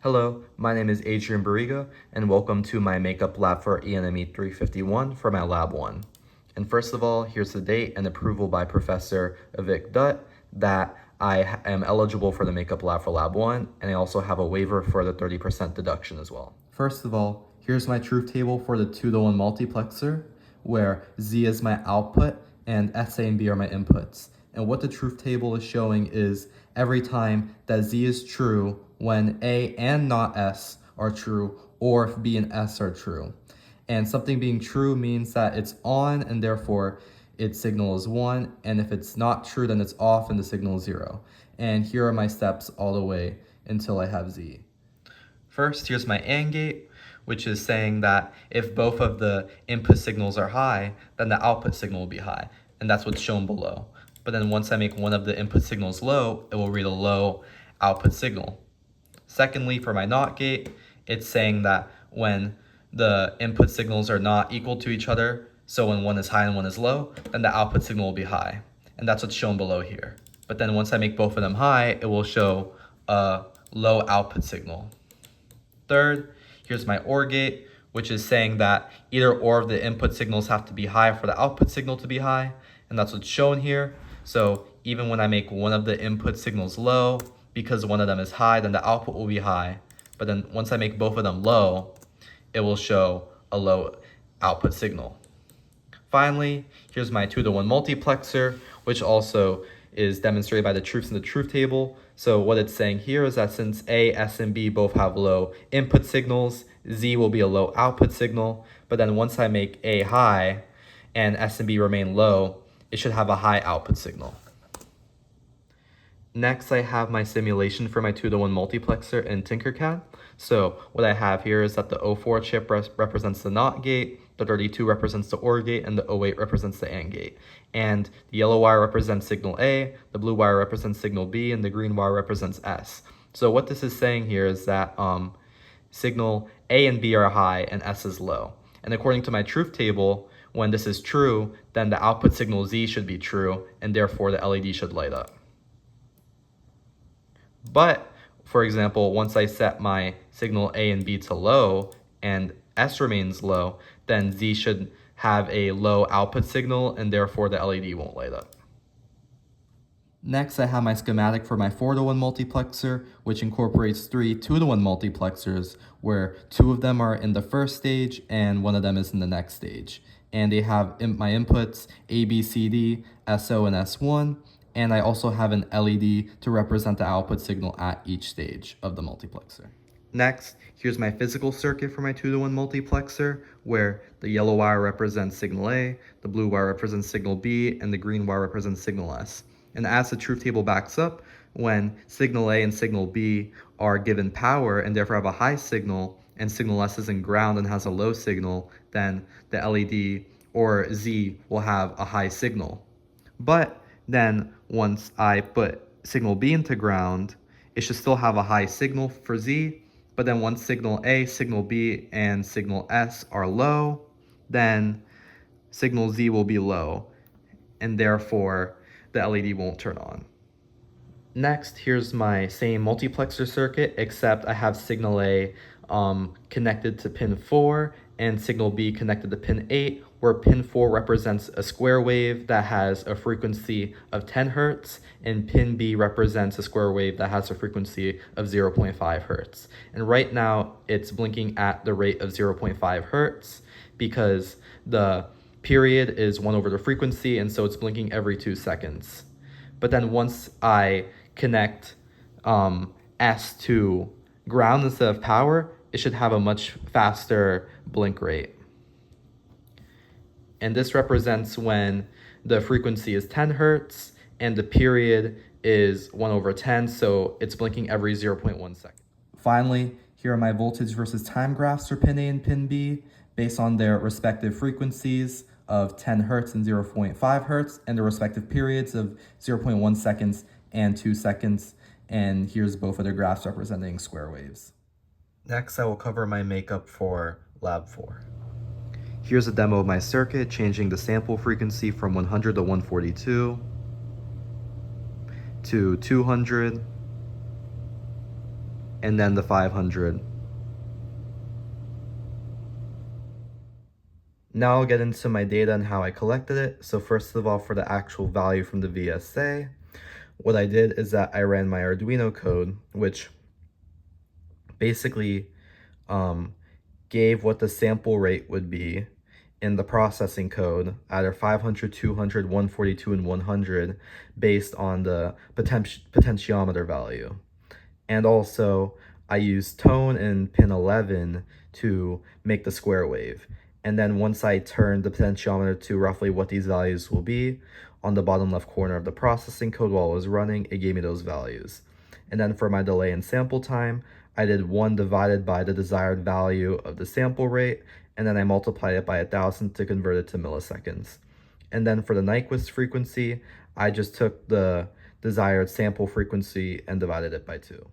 Hello, my name is Adrian Barriga, and welcome to my makeup lab for ENME351 for my Lab 1. And first of all, here's the date and approval by Professor Avik Dutt that I am eligible for the makeup lab for Lab 1, and I also have a waiver for the 30% deduction as well. First of all, here's my truth table for the 2-to-1 multiplexer, where Z is my output and S, A, and B are my inputs. And what the truth table is showing is every time that Z is true when A and not S are true, or if B and S are true. And something being true means that it's on and therefore its signal is 1, and if it's not true then it's off and the signal is 0. And here are my steps all the way until I have Z. First, here's my AND gate, which is saying that if both of the input signals are high, then the output signal will be high, and that's what's shown below. But then once I make one of the input signals low, it will read a low output signal. Secondly, for my NOT gate, it's saying that when the input signals are not equal to each other, so when one is high and one is low, then the output signal will be high. And that's what's shown below here. But then once I make both of them high, it will show a low output signal. Third, here's my OR gate, which is saying that either or of the input signals have to be high for the output signal to be high, and that's what's shown here. So even when I make one of the input signals low, because one of them is high, then the output will be high. But then once I make both of them low, it will show a low output signal. Finally, here's my 2-to-1 multiplexer, which also is demonstrated by the truths in the truth table. So what it's saying here is that since A, S, and B both have low input signals, Z will be a low output signal. But then once I make A high and S and B remain low, it should have a high output signal. Next, I have my simulation for my 2-to-1 multiplexer in Tinkercad. So what I have here is that the 04 chip represents the NOT gate, the 32 represents the OR gate, and the 08 represents the AND gate. And the yellow wire represents signal A, the blue wire represents signal B, and the green wire represents S. So what this is saying here is that signal A and B are high and S is low. And according to my truth table, when this is true, then the output signal Z should be true, and therefore the LED should light up. But, for example, once I set my signal A and B to low and S remains low, then Z should have a low output signal and therefore the LED won't light up. Next, I have my schematic for my 4-to-1 multiplexer, which incorporates 3 2-to-1 multiplexers, where 2 of them are in the first stage and 1 of them is in the next stage. And they have my inputs A, B, C, D, SO, and S1. And I also have an LED to represent the output signal at each stage of the multiplexer. Next, here's my physical circuit for my 2-to-1 multiplexer, where the yellow wire represents signal A, the blue wire represents signal B, and the green wire represents signal S. And as the truth table backs up, when signal A and signal B are given power and therefore have a high signal, and signal S is in ground and has a low signal, then the LED or Z will have a high signal. But then once I put signal B into ground, it should still have a high signal for Z, but then once signal A, signal B, and signal S are low, then signal Z will be low, and therefore the LED won't turn on. Next, here's my same multiplexer circuit, except I have signal A connected to pin 4 and signal B connected to pin 8, where pin 4 represents a square wave that has a frequency of 10 Hertz, and pin B represents a square wave that has a frequency of 0.5 Hertz. And right now, it's blinking at the rate of 0.5 Hertz because the period is 1 over the frequency, and so it's blinking every 2 seconds. But then once I connect S to ground instead of power, it should have a much faster blink rate. And this represents when the frequency is 10 Hertz and the period is 1 over 10, so it's blinking every 0.1 second. Finally, here are my voltage versus time graphs for pin A and pin B based on their respective frequencies of 10 Hertz and 0.5 Hertz and the respective periods of 0.1 seconds and 2 seconds. And here's both of their graphs representing square waves. Next, I will cover my makeup for Lab 4. Here's a demo of my circuit, changing the sample frequency from 100 to 142 to 200 and then the 500. Now I'll get into my data and how I collected it. So first of all, for the actual value from the VSA, what I did is that I ran my Arduino code, which basically gave what the sample rate would be in the processing code, either 500, 200, 142, and 100, based on the potentiometer value. And also, I used tone in pin 11 to make the square wave. And then once I turned the potentiometer to roughly what these values will be, on the bottom left corner of the processing code while it was running, it gave me those values. And then for my delay and sample time, I did 1 divided by the desired value of the sample rate, and then I multiplied it by 1,000 to convert it to milliseconds. And then for the Nyquist frequency, I just took the desired sample frequency and divided it by 2.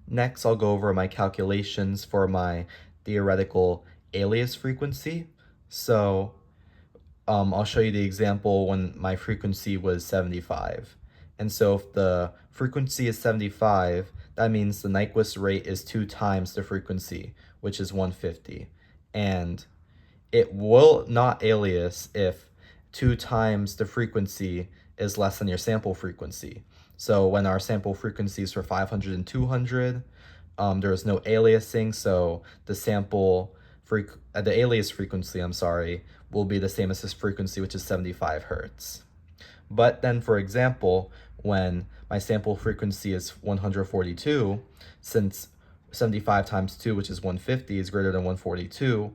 Next, I'll go over my calculations for my theoretical alias frequency. So I'll show you the example when my frequency was 75. And so if the frequency is 75, that means the Nyquist rate is 2 times the frequency, which is 150. And it will not alias if 2 times the frequency is less than your sample frequency. So when our sample frequencies were 500 and 200, there was no aliasing, so the alias frequency, will be the same as this frequency, which is 75 hertz. But then, for example, when my sample frequency is 142, since 75 times 2, which is 150, is greater than 142,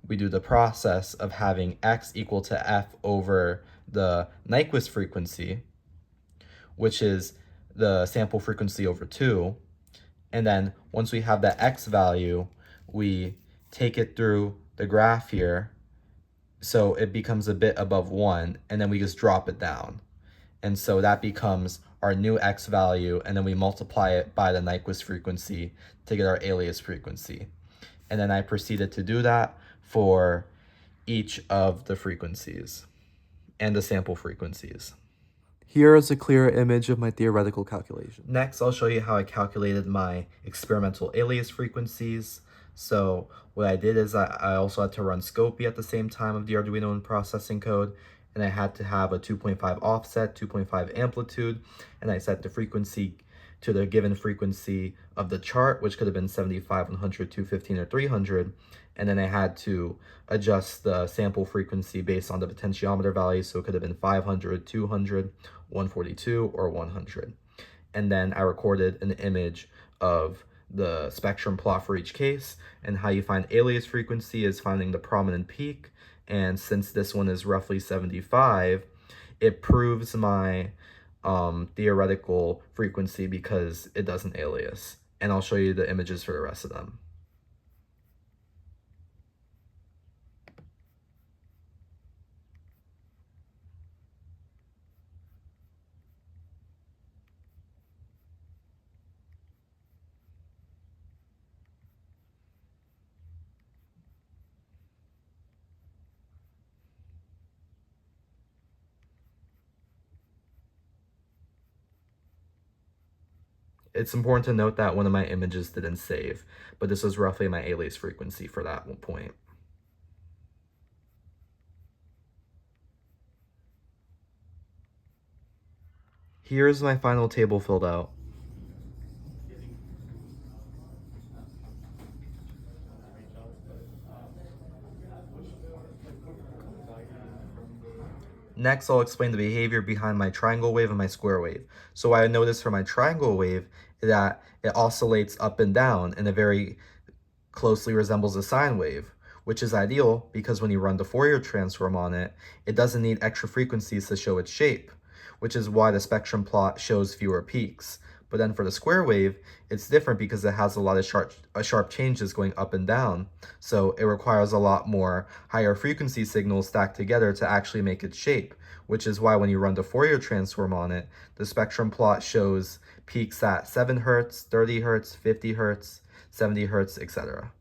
we do the process of having x equal to f over the Nyquist frequency, which is the sample frequency over 2. And then once we have that x value, we take it through the graph here, so it becomes a bit above 1, and then we just drop it down. And so that becomes our new x value, and then we multiply it by the Nyquist frequency to get our alias frequency. And then I proceeded to do that for each of the frequencies and the sample frequencies. Here is a clear image of my theoretical calculation. Next, I'll show you how I calculated my experimental alias frequencies. So what I did is I also had to run Scopy at the same time of the Arduino and processing code, and I had to have a 2.5 offset, 2.5 amplitude, and I set the frequency to the given frequency of the chart, which could have been 75, 100, 215, or 300, and then I had to adjust the sample frequency based on the potentiometer value, so it could have been 500, 200, 142, or 100. And then I recorded an image of the spectrum plot for each case, and how you find alias frequency is finding the prominent peak, and since this one is roughly 75, it proves my theoretical frequency because it doesn't alias. And I'll show you the images for the rest of them. It's important to note that one of my images didn't save, but this was roughly my alias frequency for that one point. Here's my final table filled out. Next, I'll explain the behavior behind my triangle wave and my square wave. So what I noticed for my triangle wave is that it oscillates up and down and it very closely resembles a sine wave, which is ideal because when you run the Fourier transform on it, it doesn't need extra frequencies to show its shape, which is why the spectrum plot shows fewer peaks. But then for the square wave, it's different because it has a lot of sharp changes going up and down. So it requires a lot more higher frequency signals stacked together to actually make its shape, which is why when you run the Fourier transform on it, the spectrum plot shows peaks at 7 hertz, 30 hertz, 50 hertz, 70 hertz, etc.